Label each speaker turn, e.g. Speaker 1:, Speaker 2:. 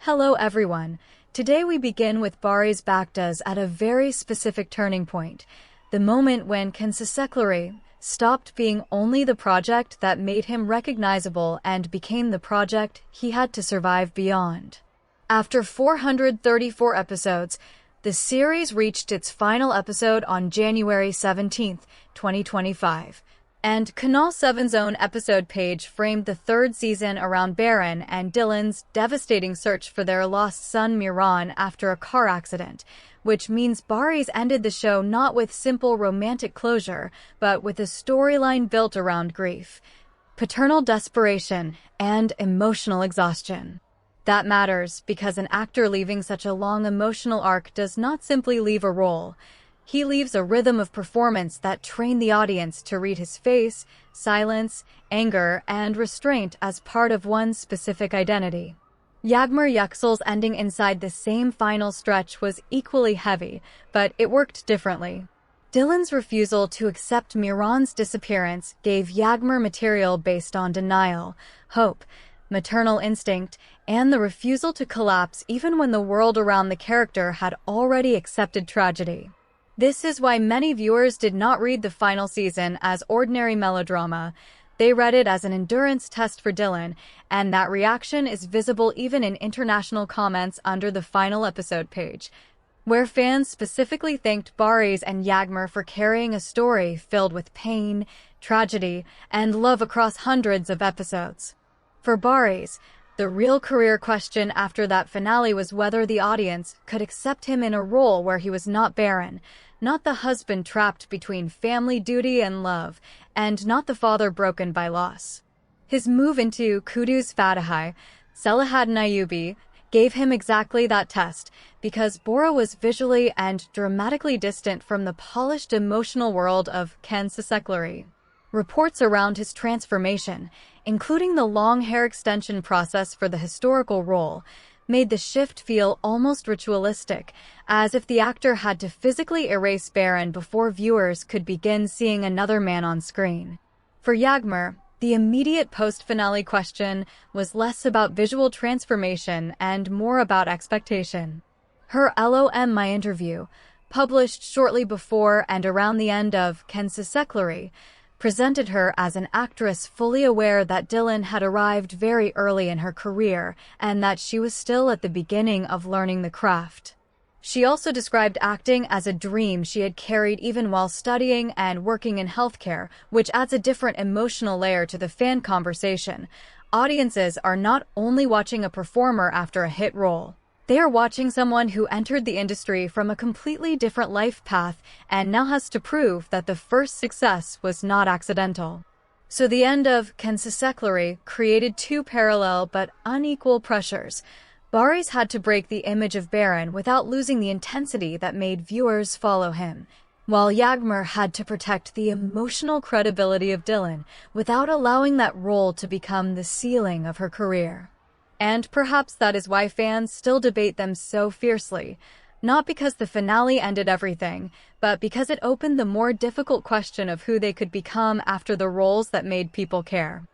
Speaker 1: Hello everyone. Today we begin with Baris Baktas at a very specific turning point. The moment when Yuksel-Where stopped being only the project that made him recognizable and became the project he had to survive beyond. After 434 episodes, the series reached its final episode on January 17, 2025. And Kanal 7's own episode page framed the third season around Barin and Dylan's devastating search for their lost son Miran after a car accident, which means Baris ended the show not with simple romantic closure, but with a storyline built around grief, paternal desperation, and emotional exhaustion. That matters because an actor leaving such a long emotional arc does not simply leave a role. He leaves a rhythm of performance that trained the audience to read his face, silence, anger, and restraint as part of one specific identity. Yagmur Yuksel's ending inside the same final stretch was equally heavy, but it worked differently. Dylan's refusal to accept Miran's disappearance gave Yagmur material based on denial, hope, maternal instinct, and the refusal to collapse even when the world around the character had already accepted tragedy. This is why many viewers did not read the final season as ordinary melodrama. They read it as an endurance test for Dylan, and that reaction is visible even in international comments under the final episode page, where fans specifically thanked Baris and Yagmur for carrying a story filled with pain, tragedy, and love across hundreds of episodes. For Baris, the real career question after that finale was whether the audience could accept him in a role where he was not barren, not the husband trapped between family duty and love, and not the father broken by loss. His move into Kudus Fatahi, Selahattin Ayubi, gave him exactly that test, because Bora was visually and dramatically distant from the polished emotional world of Yuksel-Where. Reports around his transformation, including the long hair extension process for the historical role, made the shift feel almost ritualistic, as if the actor had to physically erase Barin before viewers could begin seeing another man on screen. For Yagmur, the immediate post-finale question was less about visual transformation and more about expectation. Her LOM My interview, published shortly before and around the end of Yuksel-Where, presented her as an actress fully aware that Dylan had arrived very early in her career and that she was still at the beginning of learning the craft. She also described acting as a dream she had carried even while studying and working in healthcare, which adds a different emotional layer to the fan conversation. Audiences are not only watching a performer after a hit role. They are watching someone who entered the industry from a completely different life path and now has to prove that the first success was not accidental. So the end of Yuksel-Where created two parallel but unequal pressures. Baris had to break the image of Barin without losing the intensity that made viewers follow him, while Yagmur had to protect the emotional credibility of Dylan without allowing that role to become the ceiling of her career. And perhaps that is why fans still debate them so fiercely, not because the finale ended everything, but because it opened the more difficult question of who they could become after the roles that made people care.